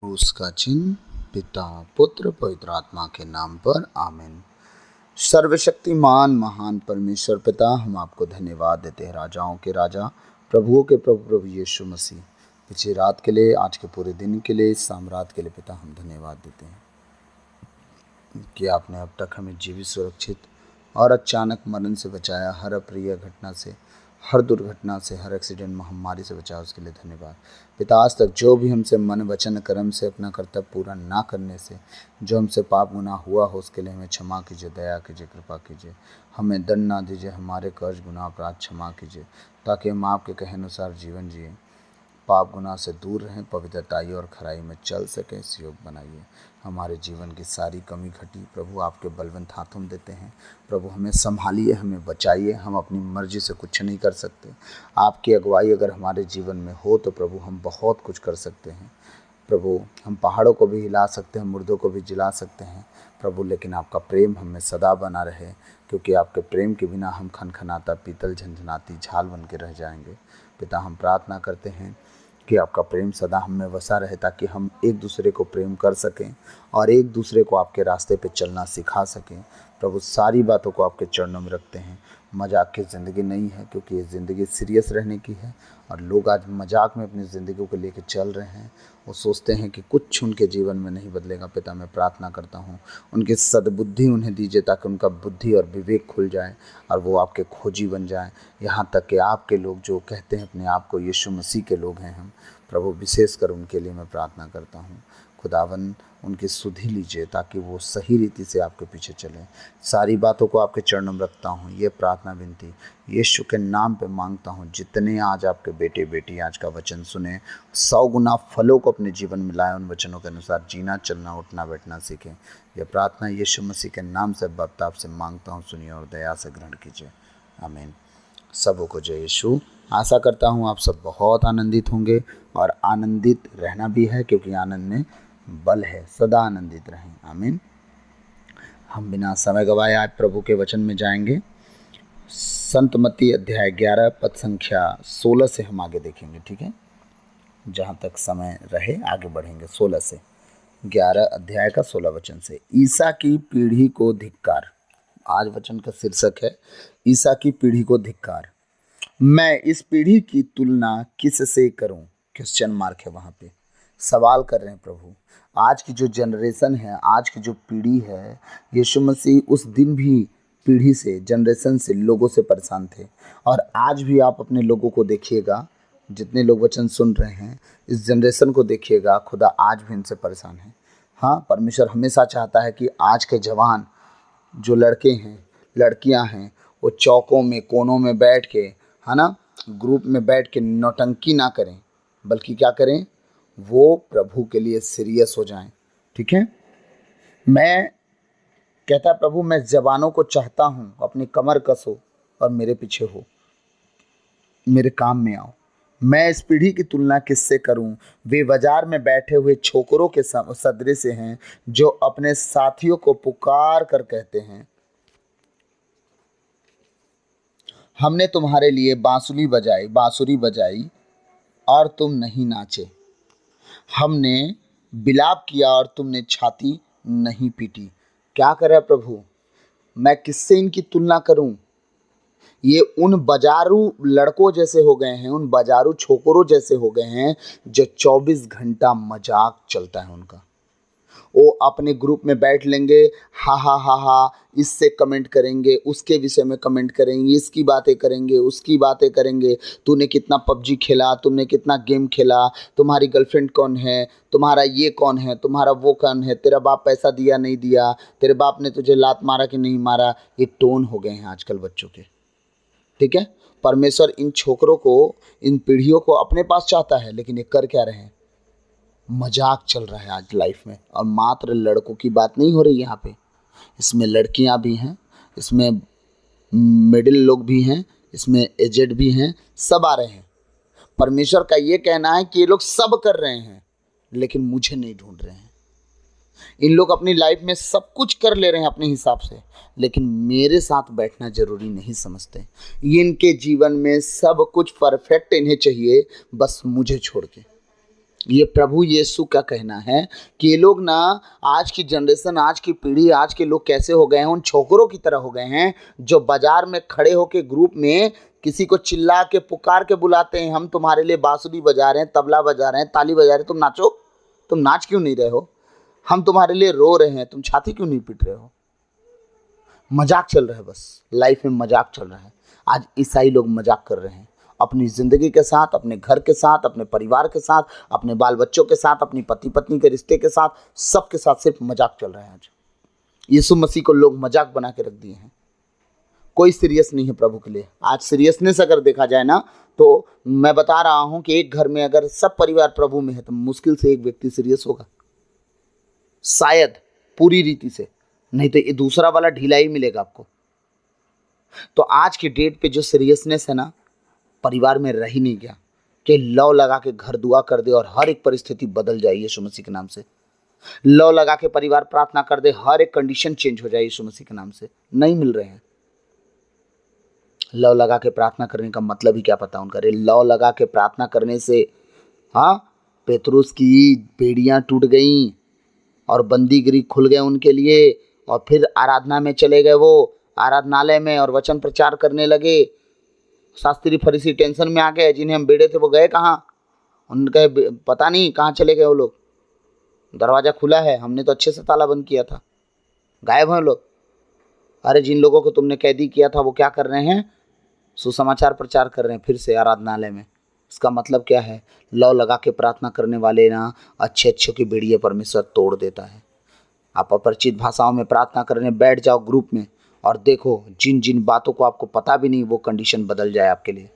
उसका चिन्ह पिता पुत्र पवित्र आत्मा के नाम पर आमीन। सर्वशक्तिमान महान परमेश्वर पिता, हम आपको धन्यवाद देते हैं, राजाओं के राजा प्रभुओं के प्रभु प्रभु यीशु मसीह, पिछली रात के लिए, आज के पूरे दिन के लिए, इस साम्रात के लिए पिता हम धन्यवाद देते हैं कि आपने अब तक हमें जीवित, सुरक्षित और अचानक मरण से बचाया। हर अप्रिय घटना से, हर दुर्घटना से, हर एक्सीडेंट महामारी से बचाया, उसके लिए धन्यवाद पिता। आज तक जो भी हमसे मन वचन कर्म से अपना कर्तव्य पूरा ना करने से जो हमसे पाप गुनाह हुआ हो, उसके लिए हमें क्षमा कीजिए, दया कीजिए, कृपा कीजिए। हमें दंड ना दीजिए, हमारे कर्ज गुनाह अपराध क्षमा कीजिए, ताकि हम आपके कहे अनुसार जीवन जिए, पाप गुनाह से दूर रहें, पवित्रताई और खराई में चल सकें। इस योग बनाइए। हमारे जीवन की सारी कमी घटी प्रभु आपके बलवंत हाथों में देते हैं। प्रभु हमें संभालिए, हमें बचाइए। हम अपनी मर्जी से कुछ नहीं कर सकते। आपकी अगुवाई अगर हमारे जीवन में हो तो प्रभु हम बहुत कुछ कर सकते हैं। प्रभु हम पहाड़ों को भी हिला सकते हैं, मुर्दों को भी जिला सकते हैं प्रभु, लेकिन आपका प्रेम हमें सदा बना रहे, क्योंकि आपके प्रेम के बिना हम खनखनाता पीतल झंझनाती झाल बन के रह जाएंगे। पिता हम प्रार्थना करते हैं कि आपका प्रेम सदा हम में वसा रहे, ताकि हम एक दूसरे को प्रेम कर सकें और एक दूसरे को आपके रास्ते पे चलना सिखा सकें। प्रभु सारी बातों को आपके चरणों में रखते हैं। मजाक की ज़िंदगी नहीं है, क्योंकि ये ज़िंदगी सीरियस रहने की है, और लोग आज मजाक में अपनी ज़िंदगी को लेकर चल रहे हैं। वो सोचते हैं कि कुछ उनके जीवन में नहीं बदलेगा। पिता मैं प्रार्थना करता हूँ, उनकी सद्बुद्धि उन्हें दीजिए, ताकि उनका बुद्धि और विवेक खुल जाए और वो आपके खोजी बन जाएं। यहाँ तक कि आपके लोग जो कहते हैं अपने आप को यीशु मसीह के लोग हैं, हम प्रभु विशेषकर उनके लिए मैं प्रार्थना करता हूँ। खुदावन उनकी सुधि लीजिए, ताकि वो सही रीति से आपके पीछे चलें। सारी बातों को आपके चरणों में रखता हूँ। ये प्रार्थना विनती यीशु के नाम पे मांगता हूँ। जितने आज आपके बेटे बेटी आज का वचन सुने, 100 गुना फलों को अपने जीवन में लाएं, उन वचनों के अनुसार जीना, चलना, उठना बैठना सीखें। यह प्रार्थना यीशु मसीह के नाम से बाप से मांगता हूँ, सुनिए और दया से ग्रहण कीजिए। आमीन। सबों को जय यीशु। आशा करता हूँ आप सब बहुत आनंदित होंगे, और आनंदित रहना भी है, क्योंकि आनंद में बल है। सदा आनंदित रहें। आमीन। हम बिना समय गवाए आज प्रभु के वचन में जाएंगे। संत मत्ती अध्याय 11 पद संख्या 16 से हम आगे देखेंगे। ठीक है, जहाँ तक समय रहे आगे बढ़ेंगे। 16 से 11 अध्याय का 16 वचन से। ईसा की पीढ़ी को धिक्कार। आज वचन का शीर्षक है ईसा की पीढ़ी को धिक्कार। मैं इस पीढ़ी की तुलना किससे करूं? क्वेश्चन मार्क है वहां पे, सवाल कर रहे हैं प्रभु। आज की जो जनरेशन है, आज की जो पीढ़ी है, यीशु मसीह उस दिन भी पीढ़ी से, जनरेशन से, लोगों से परेशान थे, और आज भी आप अपने लोगों को देखिएगा, जितने लोग वचन सुन रहे हैं, इस जनरेशन को देखिएगा, खुदा आज भी इनसे परेशान है। हाँ, परमेश्वर हमेशा चाहता है कि आज के जवान जो लड़के हैं, लड़कियां हैं, वो चौकों में, कोनों में बैठ के, है ना, ग्रुप में बैठ के नौटंकी ना करें, बल्कि क्या करें, वो प्रभु के लिए सीरियस हो जाएं। ठीक है, मैं कहता प्रभु, मैं जवानों को चाहता हूँ अपनी कमर कसो और मेरे पीछे हो, मेरे काम में आओ। मैं इस पीढ़ी की तुलना किससे करूं? वे बाजार में बैठे हुए छोकरों के सदृश हैं, जो अपने साथियों को पुकार कर कहते हैं, हमने तुम्हारे लिए बांसुरी बजाई और तुम नहीं नाचे, हमने बिलाप किया और तुमने छाती नहीं पीटी। क्या करे प्रभु, मैं किससे इनकी तुलना करूं? ये उन बाजारू लड़कों जैसे हो गए हैं, उन बाजारू छोकरों जैसे हो गए हैं, जो 24 घंटा मजाक चलता है उनका। वो अपने ग्रुप में बैठ लेंगे, हा हा हा हा, इससे कमेंट करेंगे, उसके विषय में कमेंट करेंगे, इसकी बातें करेंगे, उसकी बातें करेंगे। तूने कितना पबजी खेला, तुमने कितना गेम खेला, तुम्हारी गर्लफ्रेंड कौन है, तुम्हारा ये कौन है, तुम्हारा वो कौन है, तेरा बाप पैसा दिया नहीं दिया, तेरे बाप ने तुझे लात मारा कि नहीं मारा। ये टोन हो गए हैं आजकल बच्चों के। ठीक है, परमेश्वर इन छोकरों को, इन पीढ़ियों को अपने पास चाहता है, लेकिन ये कर क्या रहे हैं? मजाक चल रहा है आज लाइफ में। और मात्र लड़कों की बात नहीं हो रही यहाँ पे, इसमें लड़कियाँ भी हैं, इसमें मिडिल लोग भी हैं, इसमें एजेड भी हैं, सब आ रहे हैं। परमेश्वर का ये कहना है कि ये लोग सब कर रहे हैं, लेकिन मुझे नहीं ढूंढ रहे हैं। इन लोग अपनी लाइफ में सब कुछ कर ले रहे हैं अपने हिसाब से, लेकिन मेरे साथ बैठना जरूरी नहीं समझते। इनके जीवन में सब कुछ परफेक्ट इन्हें चाहिए, बस मुझे छोड़ के। ये प्रभु यीशु का कहना है कि ये लोग ना, आज की जनरेशन, आज की पीढ़ी, आज के लोग कैसे हो गए हैं, उन छोकरों की तरह हो गए हैं जो बाजार में खड़े होकर ग्रुप में किसी को चिल्ला के पुकार के बुलाते हैं, हम तुम्हारे लिए बांसुरी बजा रहे हैं, तबला बजा रहे हैं, ताली बजा रहे हैं, तुम नाचो। तुम नाच क्यों नहीं रहे हो? हम तुम्हारे लिए रो रहे हैं, तुम छाती क्यों नहीं पीट रहे हो? मजाक चल रहा है, बस लाइफ में मजाक चल रहा है। आज ईसाई लोग मजाक कर रहे हैं अपनी ज़िंदगी के साथ, अपने घर के साथ, अपने परिवार के साथ, अपने बाल बच्चों के साथ, अपनी पति पत्नी के रिश्ते के साथ, सबके साथ सिर्फ मजाक चल रहा है। आज यीशु मसीह को लोग मजाक बना के रख दिए हैं। कोई सीरियस नहीं है प्रभु के लिए। आज सीरियसनेस अगर देखा जाए ना, तो मैं बता रहा हूं कि एक घर में अगर सब परिवार प्रभु में है तो मुश्किल से एक व्यक्ति सीरियस होगा, शायद पूरी रीति से, नहीं तो ये दूसरा वाला ढीला ही मिलेगा आपको। तो आज की डेट पे जो सीरियसनेस है ना, परिवार में रह ही नहीं गया कि लौ लगा के घर दुआ कर दे और हर एक परिस्थिति बदल जाए यीशु मसीह के नाम से। लौ लगा के परिवार प्रार्थना कर दे, हर एक कंडीशन चेंज हो जाए यीशु मसीह के नाम से। नहीं मिल रहे हैं। लौ लगा के प्रार्थना करने का मतलब ही क्या पता उनका? अरे लौ लगा के प्रार्थना करने से, हाँ, पेतरुस की बेड़ियां टूट गईं और बंदीगिरी खुल गए उनके लिए, और फिर आराधना में चले गए वो, आराधनालय में, और वचन प्रचार करने लगे। शास्त्री फरीसी टेंशन में आ गए, जिन्हें हम बेड़े थे वो गए कहाँ? उनके पता नहीं कहाँ चले गए वो लोग। दरवाज़ा खुला है, हमने तो अच्छे से ताला बंद किया था, गायब हैं लोग। अरे जिन लोगों को तुमने कैदी किया था वो क्या कर रहे हैं? सुसमाचार प्रचार कर रहे हैं फिर से आराधनालय में। इसका मतलब क्या है? लौ लगा के प्रार्थना करने वाले ना, अच्छे अच्छे की बेड़ियाँ परमेश्वर तोड़ देता है। आप अपरिचित भाषाओं में प्रार्थना करने बैठ जाओ ग्रुप में, और देखो जिन जिन बातों को आपको पता भी नहीं, वो कंडीशन बदल जाए आपके लिए।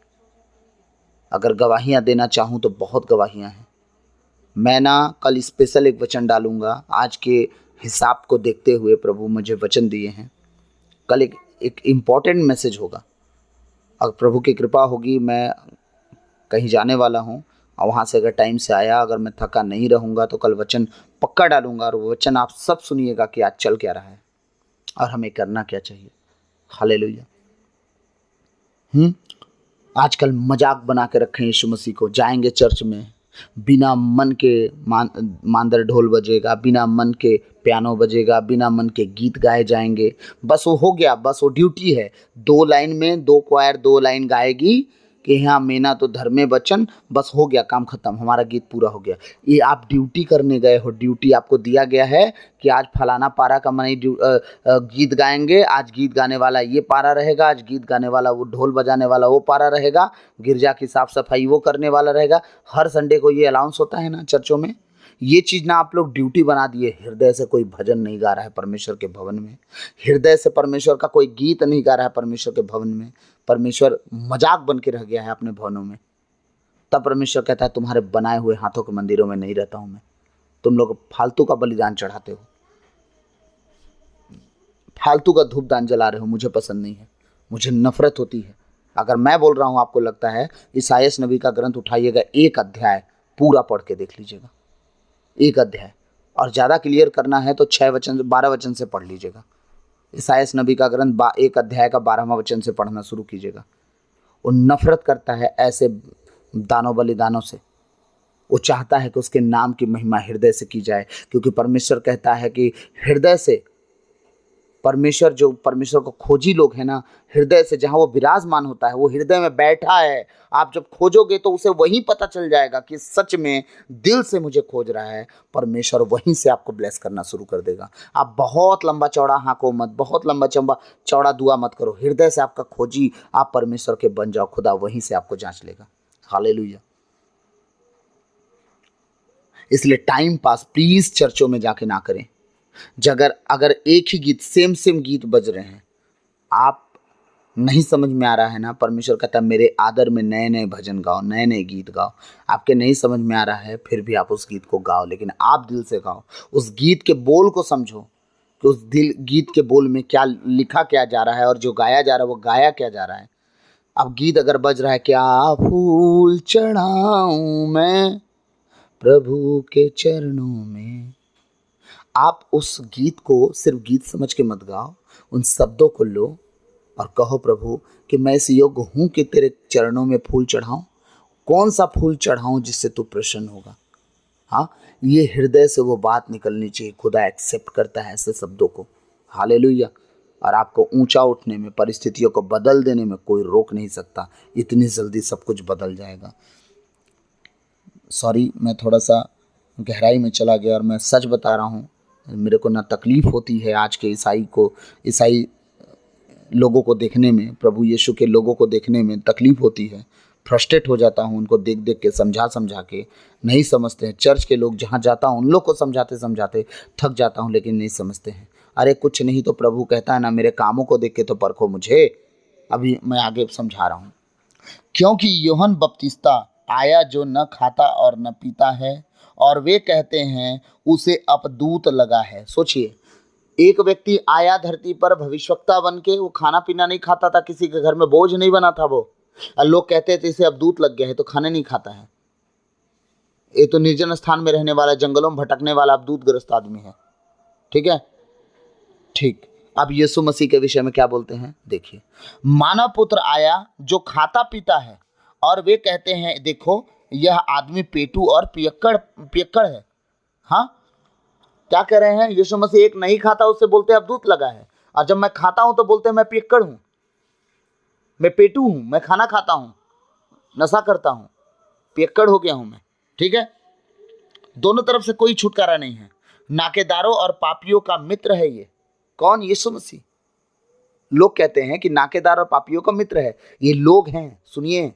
अगर गवाहियाँ देना चाहूँ तो बहुत गवाहियाँ हैं। मैं ना कल स्पेशल एक वचन डालूंगा, आज के हिसाब को देखते हुए प्रभु मुझे वचन दिए हैं। कल एक इम्पॉर्टेंट मैसेज होगा। अगर प्रभु की कृपा होगी, मैं कहीं जाने वाला हूँ और वहाँ से अगर टाइम से आया, अगर मैं थका नहीं रहूँगा तो कल वचन पक्का डालूंगा, और वो वचन आप सब सुनिएगा कि आज चल क्या रहा है और हमें करना क्या चाहिए। हालेलुया। आजकल मजाक बना के रखे हैं यीशु मसीह को। जाएंगे चर्च में, बिना मन के मांदर ढोल बजेगा, बिना मन के पियानो बजेगा, बिना मन के गीत गाए जाएंगे। बस वो हो गया, बस वो ड्यूटी है। 2 लाइन में 2 क्वायर 2 लाइन गाएगी कि हाँ मेना तो धर्मे बचन, बस हो गया, काम खत्म, हमारा गीत पूरा हो गया। ये आप ड्यूटी करने गए हो। ड्यूटी आपको दिया गया है कि आज फलाना पारा का मनी गीत गाएंगे, आज गीत गाने वाला ये पारा रहेगा, आज गीत गाने वाला वो ढोल बजाने वाला वो पारा रहेगा, गिरजा की साफ सफाई वो करने वाला रहेगा। हर संडे को ये अलाउंस होता है ना चर्चों में। ये चीज़ ना आप लोग ड्यूटी बना दिए। हृदय से कोई भजन नहीं गा रहा है परमेश्वर के भवन में। हृदय से परमेश्वर का कोई गीत नहीं गा रहा है परमेश्वर के भवन में। परमेश्वर मजाक बन के रह गया है अपने भवनों में। तब परमेश्वर कहता है तुम्हारे बनाए हुए हाथों के मंदिरों में नहीं रहता हूँ मैं। तुम लोग फालतू का बलिदान चढ़ाते हो, फालतू का धूप दान जला रहे हो, मुझे पसंद नहीं है, मुझे नफरत होती है। अगर मैं बोल रहा हूँ आपको लगता है, ईसायास नबी का ग्रंथ उठाइएगा, 1 अध्याय पूरा पढ़ के देख लीजिएगा। 1 अध्याय, और ज़्यादा क्लियर करना है तो 6 वचन 12 वचन से पढ़ लीजिएगा। ईसायास नबी का ग्रंथ 1 अध्याय का 12वां वचन से पढ़ना शुरू कीजिएगा। वो नफरत करता है ऐसे दानों बलिदानों से। वो चाहता है कि उसके नाम की महिमा हृदय से की जाए, क्योंकि परमेश्वर कहता है कि हृदय से परमेश्वर, जो परमेश्वर को खोजी लोग हैं ना, हृदय से जहाँ वो विराजमान होता है, वो हृदय में बैठा है। आप जब खोजोगे तो उसे वहीं पता चल जाएगा कि सच में दिल से मुझे खोज रहा है। परमेश्वर वहीं से आपको ब्लेस करना शुरू कर देगा। आप बहुत लंबा चौड़ा हाँको मत, बहुत लंबा चौड़ा दुआ मत करो। हृदय से आपका खोजी आप परमेश्वर के बन जाओ, खुदा वहीं से आपको जांच लेगा। हालेलुया। इसलिए टाइम पास प्लीज चर्चों में जाके ना करें। अगर एक ही गीत, सेम गीत बज रहे हैं, आप नहीं समझ में आ रहा है ना, परमेश्वर कहता है मेरे आदर में नए नए भजन गाओ, नए नए गीत गाओ। आपके नहीं समझ में आ रहा है फिर भी आप उस गीत को गाओ, लेकिन आप दिल से गाओ। उस गीत के बोल को समझो कि उस गीत के बोल में क्या लिखा क्या जा रहा है, और जो गाया जा रहा है वो गाया क्या जा रहा है। अब गीत अगर बज रहा है, क्या फूल चढ़ाऊं मैं प्रभु के चरणों में, आप उस गीत को सिर्फ गीत समझ के मत गाओ। उन शब्दों को लो और कहो प्रभु कि मैं इस योग्य हूँ कि तेरे चरणों में फूल चढ़ाऊं। कौन सा फूल चढ़ाऊं जिससे तू प्रसन्न होगा? हाँ, ये हृदय से वो बात निकलनी चाहिए। खुदा एक्सेप्ट करता है ऐसे शब्दों को। हालेलुया। और आपको ऊंचा उठने में, परिस्थितियों को बदल देने में कोई रोक नहीं सकता। इतनी जल्दी सब कुछ बदल जाएगा। सॉरी, मैं थोड़ा सा गहराई में चला गया और मैं सच बता रहा हूँ। मेरे को ना तकलीफ़ होती है आज के ईसाई लोगों को देखने में, प्रभु यीशु के लोगों को देखने में तकलीफ़ होती है। फ्रस्ट्रेट हो जाता हूँ उनको देख देख के, समझा समझा के। नहीं समझते हैं। चर्च के लोग जहाँ जाता हूँ उन लोग को समझाते समझाते थक जाता हूँ, लेकिन नहीं समझते हैं। अरे कुछ नहीं तो प्रभु कहता है ना, मेरे कामों को देख के तो परखो मुझे। अभी मैं आगे समझा रहा हूँ। क्योंकि यूहन्ना बपतिस्ता आया जो न खाता और न पीता है, और वे कहते हैं उसे अपदूत लगा है। सोचिए, एक व्यक्ति आया धरती पर भविष्यवक्ता बन के, वो खाना पीना नहीं खाता था, किसी के घर में बोझ नहीं बना था वो, और लोग कहते थे इसे अपदूत लग गया है तो खाना नहीं खाता है, ये तो निर्जन स्थान में रहने वाला, जंगलों में भटकने वाला अपदूत ग्रस्त आदमी है। ठीक है, ठीक। अब यीशु मसीह के विषय में क्या बोलते हैं देखिए। मानव पुत्र आया जो खाता पीता है, और वे कहते हैं देखो यह आदमी पेटू और पियक्कड़ पियक्कड़ है। हाँ, क्या कह रहे हैं? यीशु मसीह एक नहीं खाता उससे बोलते हैं अबदूत लगा है, और जब मैं खाता हूं तो बोलते हैं मैं पियक्कड़ हूं, मैं पेटू हूं, मैं खाना खाता हूं, नशा करता हूं, पियक्कड़ हो गया हूं मैं। ठीक है, दोनों तरफ से कोई छुटकारा नहीं है। नाकेदारों और पापियों का मित्र है ये। कौन? यीशु मसीह। लोग कहते हैं कि नाकेदार और पापियों का मित्र है। ये लोग हैं, सुनिए,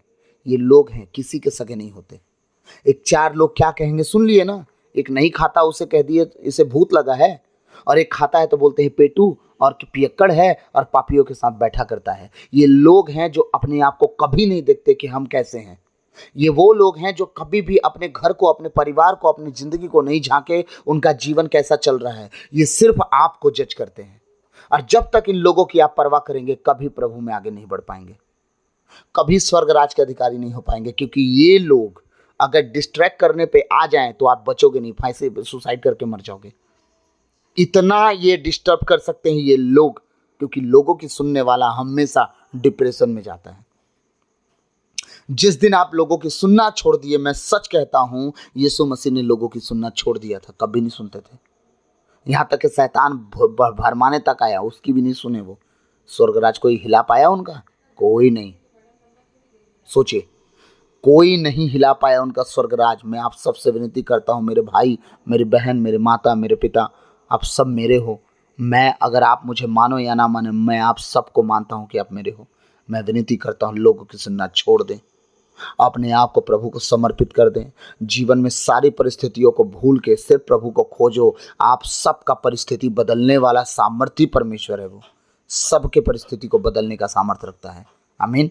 ये लोग हैं, किसी के सगे नहीं होते। एक चार लोग क्या कहेंगे सुन लिए ना। एक नहीं खाता उसे कह दिए इसे भूत लगा है, और एक खाता है तो बोलते हैं पेटू और पियक्कड़ है और पापियों के साथ बैठा करता है। ये लोग हैं जो अपने आप को कभी नहीं देखते कि हम कैसे हैं। ये वो लोग हैं जो कभी भी अपने घर को, अपने परिवार को, अपनी जिंदगी को नहीं झांके उनका जीवन कैसा चल रहा है। ये सिर्फ आपको जज करते हैं, और जब तक इन लोगों की आप परवाह करेंगे कभी प्रभु में आगे नहीं बढ़ पाएंगे, कभी स्वर्ग राज के अधिकारी नहीं हो पाएंगे। क्योंकि ये लोग अगर डिस्ट्रैक्ट करने पे आ जाएं तो आप बचोगे नहीं, फांसी सुसाइड करके मर जाओगे। इतना ये डिस्टर्ब कर सकते हैं ये लोग, क्योंकि लोगों की सुनने वाला हमेशा डिप्रेशन में जाता है। जिस दिन आप लोगों की सुनना छोड़ दिए, मैं सच कहता हूं, यीशु मसीह ने लोगों की सुनना छोड़ दिया था, कभी नहीं सुनते थे। यहां तक कि शैतान भरमाने तक आया, उसकी भी नहीं सुने वो। स्वर्गराज कोई हिला पाया उनका? कोई नहीं। सोचिए, कोई नहीं हिला पाया उनका स्वर्गराज। मैं आप सबसे विनती करता हूं, मेरे भाई, मेरी बहन, मेरे माता, मेरे पिता, आप सब मेरे हो। मैं, अगर आप मुझे मानो या ना माने, मैं आप सबको मानता हूं कि आप मेरे हो। मैं विनती करता हूं, लोगों की सुनना छोड़ दें, अपने आप को प्रभु को समर्पित कर दें। जीवन में सारी परिस्थितियों को भूल के सिर्फ प्रभु को खोजो। आप सबका परिस्थिति बदलने वाला सामर्थ्य परमेश्वर है। वो सबके परिस्थिति को बदलने का सामर्थ्य रखता है। आमीन।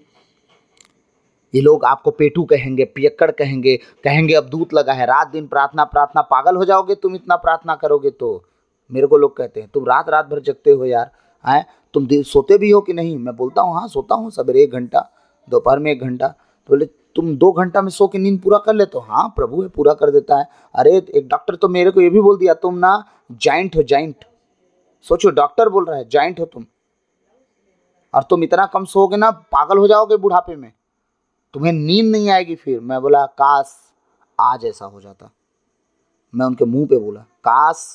ये लोग आपको पेटू कहेंगे, पियक्कड़ कहेंगे, कहेंगे अबदूत लगा है, रात दिन प्रार्थना प्रार्थना, पागल हो जाओगे तुम इतना प्रार्थना करोगे तो। मेरे को लोग कहते हैं तुम रात रात भर जगते हो यार, हैं तुम सोते भी हो कि नहीं? मैं बोलता हूँ हाँ सोता हूँ, सवेरे 1 घंटा, दोपहर में 1 घंटा। तो बोले तुम 2 घंटा में सो के नींद पूरा कर लेते हो? हाँ प्रभु है, पूरा कर देता है। अरे एक डॉक्टर तो मेरे को ये भी बोल दिया, तुम ना जाइंट हो, जाइंट। सोचो, डॉक्टर बोल रहा है जाइंट हो तुम, और तुम इतना कम सोओगे ना पागल हो जाओगे बुढ़ापे में, तुम्हें नींद नहीं आएगी फिर। मैं बोला काश आज ऐसा हो जाता। मैं उनके मुंह पे बोला काश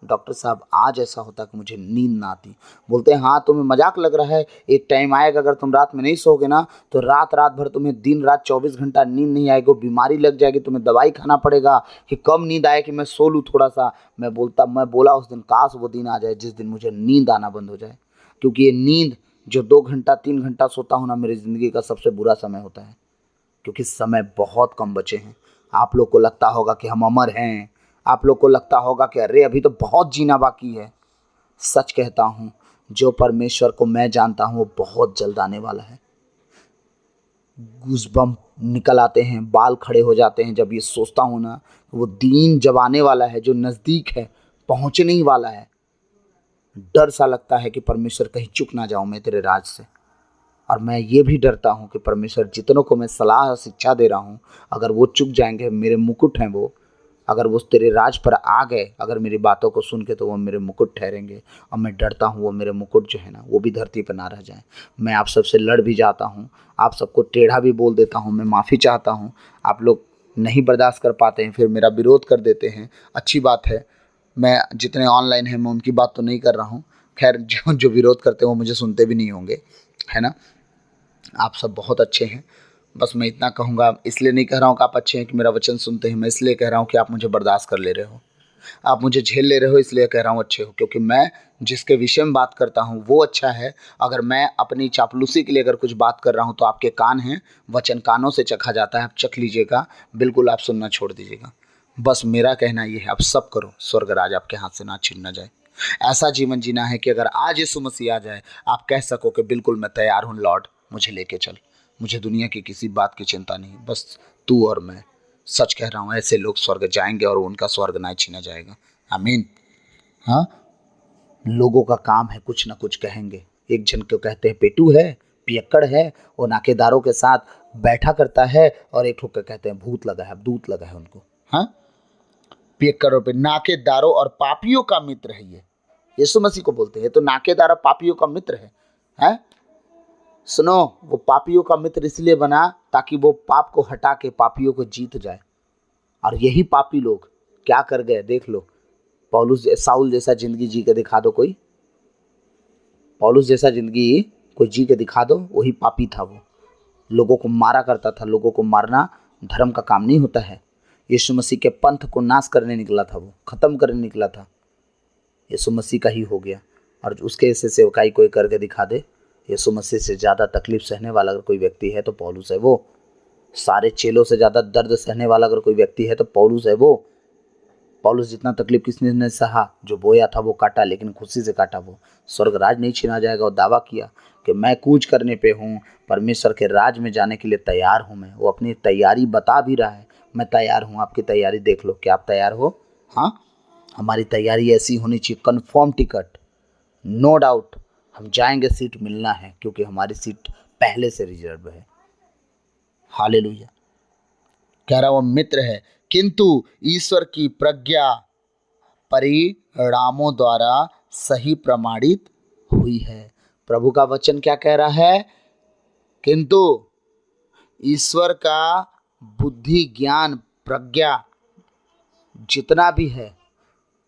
डॉक्टर साहब आज ऐसा होता कि मुझे नींद ना आती। बोलते हैं हाँ तुम्हें मजाक लग रहा है, एक टाइम आएगा अगर तुम रात में नहीं सोओगे ना तो रात रात भर तुम्हें दिन रात 24 घंटा नींद नहीं आएगी, बीमारी लग जाएगी, तुम्हें दवाई खाना पड़ेगा कि कम नींद आए कि मैं सो लूँ थोड़ा सा। मैं बोला उस दिन काश वो दिन आ जाए जिस दिन मुझे नींद आना बंद हो जाए। क्योंकि ये नींद जो 2 घंटा 3 घंटा सोता हूँ ना, मेरी ज़िंदगी का सबसे बुरा समय होता है, क्योंकि समय बहुत कम बचे हैं। आप लोग को लगता होगा कि हम अमर हैं, आप लोग को लगता होगा कि अरे अभी तो बहुत जीना बाकी है। सच कहता हूँ, जो परमेश्वर को मैं जानता हूँ वो बहुत जल्द आने वाला है। गूज़बम्प निकल आते हैं, बाल खड़े हो जाते हैं जब ये सोचता हूँ ना, वो दिन जब आने वाला है जो नज़दीक है, पहुँचने ही वाला है। डर सा लगता है कि परमेश्वर कहीं चुक ना जाऊँ मैं तेरे राज से। और मैं ये भी डरता हूँ कि परमेश्वर जितनों को मैं सलाह और शिक्षा दे रहा हूँ, अगर वो चुक जाएंगे, मेरे मुकुट हैं वो, अगर वो तेरे राज पर आ गए, अगर मेरी बातों को सुन के, तो वो मेरे मुकुट ठहरेंगे। और मैं डरता हूँ वो मेरे मुकुट जो है ना वो भी धरती पर ना रह जाए। मैं आप सबसे लड़ भी जाता हूँ, आप सबको टेढ़ा भी बोल देता हूँ, मैं माफ़ी चाहता हूँ। आप लोग नहीं बर्दाश्त कर पाते हैं, फिर मेरा विरोध कर देते हैं। अच्छी बात है, मैं जितने ऑनलाइन हैं मैं उनकी बात तो नहीं कर रहा हूँ। खैर जो जो विरोध करते हैं वो मुझे सुनते भी नहीं होंगे, है ना। आप सब बहुत अच्छे हैं। बस मैं इतना कहूँगा, इसलिए नहीं कह रहा हूँ कि आप अच्छे हैं कि मेरा वचन सुनते हैं, मैं इसलिए कह रहा हूँ कि आप मुझे बर्दाश्त कर ले रहे हो, आप मुझे झेल ले रहे हो, इसलिए कह रहा हूँ अच्छे हो। क्योंकि मैं जिसके विषय में बात करता हूँ वो अच्छा है। अगर मैं अपनी चापलूसी के लिए अगर कुछ बात कर रहा हूँ तो आपके कान हैं, वचन कानों से चखा जाता है, आप चख लीजिएगा, बिल्कुल आप सुनना छोड़ दीजिएगा। बस मेरा कहना ये है, आप सब करो, स्वर्ग राज आपके हाथ से ना छीन ना जाए। ऐसा जीवन जीना है कि अगर आज यीशु मसीह आ जाए, आप कह सको कि बिल्कुल मैं तैयार हूँ लॉर्ड, मुझे लेके चल, मुझे दुनिया की किसी बात की चिंता नहीं, बस तू और मैं। सच कह रहा हूँ, ऐसे लोग स्वर्ग जाएंगे और उनका स्वर्ग ना छीना जाएगा। आमीन। हाँ, लोगों का काम है कुछ ना कुछ कहेंगे। एक जन को कहते हैं पेटू है, पियक्कड़ है, वो नाकेदारों के साथ बैठा करता है, और एक ठोक के कहते हैं भूत लगा है, दूत लगा है उनको। हाँ, पियक्कड़ों पे नाकेदारों और पापियों का मित्र है ये, यीशु मसीह को बोलते हैं तो नाकेदार और पापियों का मित्र है। हैं? सुनो, वो पापियों का मित्र इसलिए बना ताकि वो पाप को हटा के पापियों को जीत जाए। और यही पापी लोग क्या कर गए देख लो। पौलुस साउल जैसा जिंदगी जी के दिखा दो कोई, पौलुस जैसा जिंदगी कोई जी के दिखा दो, वही पापी था। वो लोगों को मारा करता था। लोगों को मारना धर्म का काम नहीं होता है। यीशु मसीह के पंथ को नाश करने निकला था, वो खत्म करने निकला था। यीशु मसीह का ही हो गया, और उसके ऐसे सेवकाई कोई करके दिखा दे। यीशु मसीह से ज़्यादा तकलीफ सहने वाला अगर कोई व्यक्ति है तो पौलुस है वो। सारे चेलों से ज़्यादा दर्द सहने वाला अगर कोई व्यक्ति है तो पौलुस है वो। पौलुस जितना तकलीफ किसने ने सहा, जो बोया था वो काटा, लेकिन खुशी से काटा। वो स्वर्ग राज नहीं छीना जाएगा। और दावा किया कि मैं कूच करने पे हूँ, परमेश्वर के राज में जाने के लिए तैयार हूँ। मैं, वो अपनी तैयारी बता भी रहा है, मैं तैयार हूँ। आपकी तैयारी देख लो, क्या आप तैयार हो? हाँ, हमारी तैयारी ऐसी होनी चाहिए, कन्फर्म टिकट, नो डाउट हम जाएंगे, सीट मिलना है, क्योंकि हमारी सीट पहले से रिजर्व है। हालेलुया। कह रहा वो मित्र है, किंतु ईश्वर की प्रज्ञा परिणामों द्वारा सही प्रमाणित हुई है। प्रभु का वचन क्या कह रहा है? किंतु ईश्वर का बुद्धि, ज्ञान, प्रज्ञा जितना भी है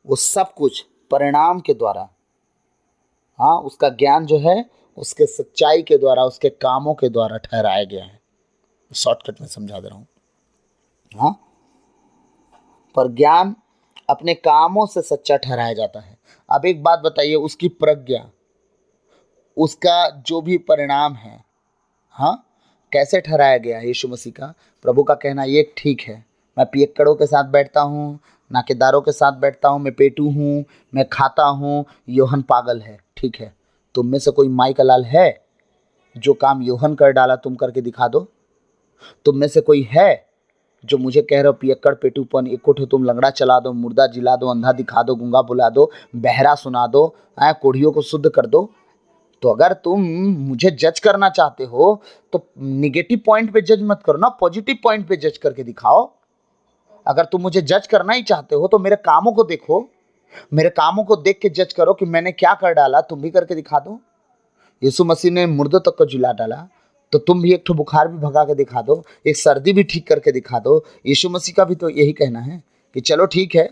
वो सब कुछ परिणाम के द्वारा, हाँ, उसका ज्ञान जो है उसके सच्चाई के द्वारा, उसके कामों के द्वारा ठहराया गया है। शॉर्टकट में समझा दे रहा हूँ। हाँ, पर ज्ञान अपने कामों से सच्चा ठहराया जाता है। अब एक बात बताइए, उसकी प्रज्ञा, उसका जो भी परिणाम है, हाँ, कैसे ठहराया गया है यीशु मसीह का? प्रभु का कहना ये ठीक है, मैं पियक्कड़ों के साथ बैठता हूँ, नाकेदारों के साथ बैठता हूँ, मैं पेटू हूँ, मैं खाता हूँ, योहन पागल है। ठीक है, तुम में से कोई माई का लाल है? जो काम योहन कर डाला तुम करके दिखा दो। तुम में से कोई है जो मुझे कह रहे हो पियक्कड़ पेटूपन, एक उठो तुम लंगड़ा चला दो, मुर्दा जिला दो, अंधा दिखा दो, गूंगा बुला दो, बहरा सुना दो, कोढ़ियों को शुद्ध कर दो? तो अगर तुम मुझे जज करना चाहते हो तो निगेटिव पॉइंट पे जज मत करो ना, पॉजिटिव पॉइंट पे जज करके दिखाओ। अगर तुम मुझे जज करना ही चाहते हो तो मेरे कामों को देखो, मेरे कामों को देख के जज करो कि मैंने क्या कर डाला, तुम भी करके दिखा दो। यीशु मसीह ने मुर्दों तक को जिला डाला, तो तुम भी एक ठो बुखार भी भगा के दिखा दो, एक सर्दी भी ठीक करके दिखा दो। यीशु मसीह का भी तो यही कहना है कि चलो ठीक है,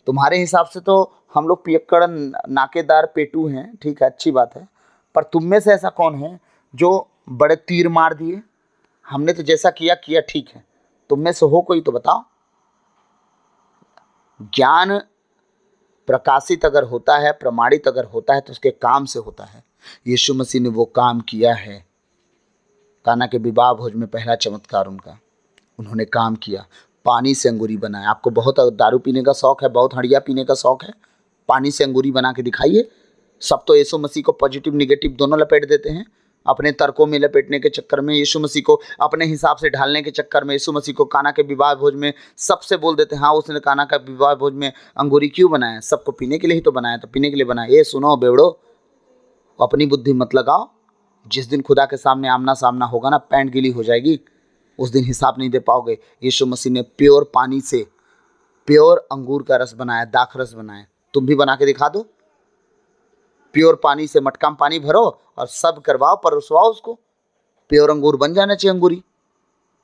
तुम्हारे हिसाब से तो हम लोग पियक्कड़ नाकेदार पेटू हैं, ठीक है, अच्छी बात है, पर तुम में से ऐसा कौन है जो बड़े तीर मार दिए? हमने तो जैसा किया किया, ठीक है, तुम में से हो कोई तो बताओ। ज्ञान प्रकाशित अगर होता है, प्रमाणित अगर होता है, तो उसके काम से होता है। यीशु मसीह ने वो काम किया है। काना के विवाह भोज में पहला चमत्कार उनका, उन्होंने काम किया, पानी से अंगूरी बनाया। आपको बहुत दारू पीने का शौक है, बहुत हड़िया पीने का शौक है, पानी से अंगूरी बना के दिखाइए। सब तो यीशु मसीह को पॉजिटिव निगेटिव दोनों लपेट देते हैं। अपने तर्कों में लपेटने के चक्कर में, यीशु मसीह को अपने हिसाब से ढालने के चक्कर में, यीशु मसीह को काना के विवाह भोज में सबसे बोल देते हैं, हाँ उसने काना का विवाह भोज में अंगूरी क्यों बनाया? सबको पीने के लिए ही तो बनाया, तो पीने के लिए बनाया। ये सुनो बेवड़ो, अपनी बुद्धि मत लगाओ। जिस दिन खुदा के सामने आमना सामना होगा ना, पैंट गीली हो जाएगी, उस दिन हिसाब नहीं दे पाओगे। यीशु मसीह ने प्योर पानी से प्योर अंगूर का रस बनाया, दाख रस बनाया। तुम भी बना के दिखा दो। प्योर पानी से मटका में पानी भरो और सब करवाओ, परोसवाओ उसको, प्योर अंगूर बन जाना चाहिए अंगूरी।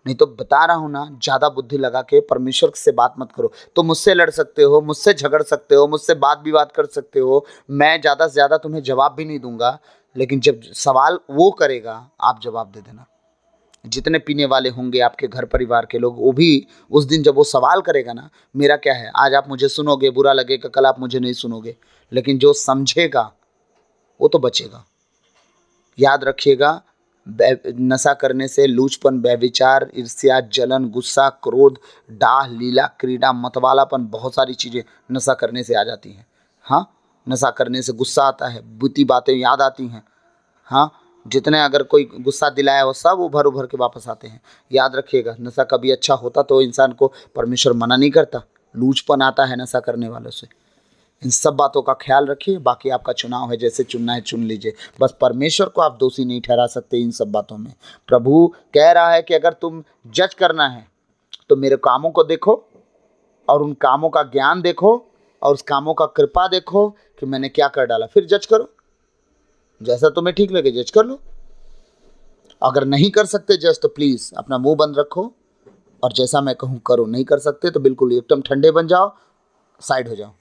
नहीं तो बता रहा हूँ ना, ज़्यादा बुद्धि लगा के परमेश्वर से बात मत करो। तो मुझसे लड़ सकते हो, मुझसे झगड़ सकते हो, मुझसे बात विवाद कर सकते हो, मैं ज़्यादा से ज़्यादा तुम्हें जवाब भी नहीं दूंगा, लेकिन जब सवाल वो करेगा आप जवाब दे देना। जितने पीने वाले होंगे आपके घर परिवार के लोग, वो भी उस दिन जब वो सवाल करेगा ना, मेरा क्या है, आज आप मुझे सुनोगे, बुरा लगेगा, कल आप मुझे नहीं सुनोगे, लेकिन जो समझेगा वो तो बचेगा। याद रखिएगा, नशा करने से लूचपन, व्यभिचार, ईर्ष्या, जलन, गुस्सा, क्रोध, डाह, लीला, क्रीड़ा, मतवालापन, बहुत सारी चीज़ें नशा करने से आ जाती हैं। हाँ, नशा करने से गुस्सा आता है, बुरी बातें याद आती हैं। हाँ, जितने अगर कोई गुस्सा दिलाया वो सब उभर उभर के वापस आते हैं। याद रखिएगा, नशा कभी अच्छा होता तो इंसान को परमेश्वर मना नहीं करता। लूचपन आता है नशा करने वालों से। इन सब बातों का ख्याल रखिए। बाकी आपका चुनाव है, जैसे चुनना है चुन लीजिए। बस परमेश्वर को आप दोषी नहीं ठहरा सकते इन सब बातों में। प्रभु कह रहा है कि अगर तुम जज करना है तो मेरे कामों को देखो और उन कामों का ज्ञान देखो और उस कामों का कृपा देखो कि मैंने क्या कर डाला, फिर जज करो। जैसा तुम्हें ठीक लगे जज कर लो। अगर नहीं कर सकते जज तो प्लीज़ अपना मुंह बंद रखो और जैसा मैं कहूँ करो। नहीं कर सकते तो बिल्कुल एकदम ठंडे बन जाओ, साइड हो जाओ।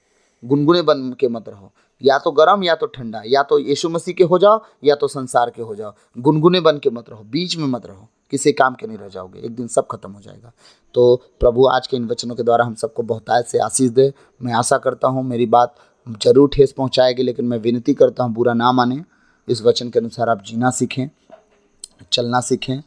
गुनगुने बन के मत रहो, या तो गर्म या तो ठंडा, या तो यीशु मसीह के हो जाओ या तो संसार के हो जाओ। गुनगुने बन के मत रहो, बीच में मत रहो, किसी काम के नहीं रह जाओगे। एक दिन सब खत्म हो जाएगा। तो प्रभु आज के इन वचनों के द्वारा हम सबको बहुतायत से आशीष दे। मैं आशा करता हूँ मेरी बात जरूर ठेस पहुँचाएगी, लेकिन मैं विनती करता हूँ बुरा ना माने। इस वचन के अनुसार आप जीना सीखें, चलना सीखें,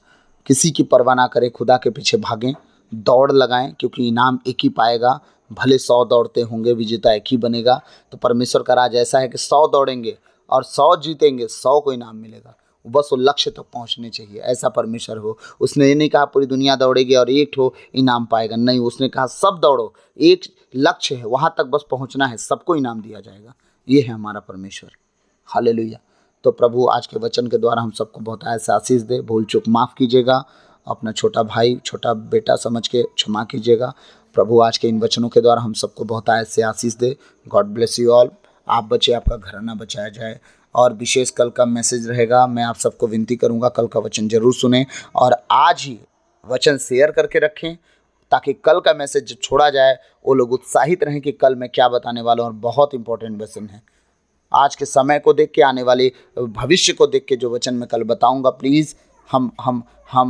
किसी की परवाह ना करें, खुदा के पीछे भागें, दौड़ लगाएं, क्योंकि इनाम एक ही पाएगा। भले 100 दौड़ते होंगे, विजेता एक ही बनेगा। तो परमेश्वर का राज ऐसा है कि 100 दौड़ेंगे और 100 जीतेंगे, 100 को इनाम मिलेगा। बस वो लक्ष्य तक पहुंचने चाहिए, ऐसा परमेश्वर हो। उसने ये नहीं कहा पूरी दुनिया दौड़ेगी और एक ठो इनाम पाएगा, नहीं, उसने कहा सब दौड़ो, एक लक्ष्य है, वहां तक बस पहुंचना है, सबको इनाम दिया जाएगा। ये है हमारा परमेश्वर। हालेलुया। तो प्रभु आज के वचन के द्वारा हम सबको बहुत ऐसा आशीष दे। भूल चूक माफ़ कीजिएगा, अपना छोटा भाई छोटा बेटा समझ के क्षमा कीजिएगा। प्रभु आज के इन वचनों के द्वारा हम सबको बहुत ऐसे आशीष दे। God bless you all. आप बचे, आपका घराना बचाया जाए। और विशेष कल का मैसेज रहेगा, मैं आप सबको विनती करूँगा कल का वचन जरूर सुने और आज ही वचन शेयर करके रखें, ताकि कल का मैसेज जो छोड़ा जाए वो लोग उत्साहित रहें कि कल मैं क्या बताने वाला हूँ। और बहुत इंपॉर्टेंट वचन है। आज के समय को देख के, आने वाले भविष्य को देख के जो वचन मैं कल बताऊंगा, प्लीज़ हम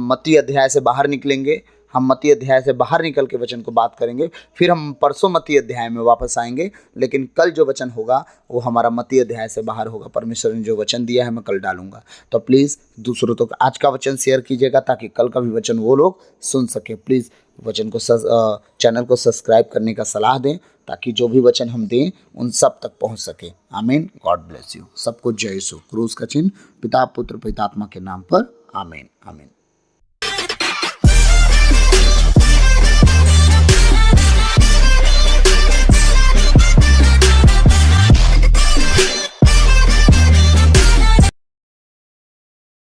मत्ती अध्याय से बाहर निकलेंगे। हम मत्ती अध्याय से बाहर निकल के वचन को बात करेंगे। फिर हम परसों मत्ती अध्याय में वापस आएंगे, लेकिन कल जो वचन होगा वो हमारा मत्ती अध्याय से बाहर होगा। परमेश्वर ने जो वचन दिया है मैं कल डालूंगा। तो प्लीज़ दूसरों तक आज का वचन शेयर कीजिएगा, ताकि कल का भी वचन वो लोग सुन सके। प्लीज़ वचन को चैनल को सब्सक्राइब करने का सलाह दें, ताकि जो भी वचन हम दें उन सब तक पहुंच सके। आमीन। God bless you. सबको जय यीशु। क्रूस का चिन्ह पिता पुत्र पवित्र आत्मा के नाम पर। आमीन आमीन।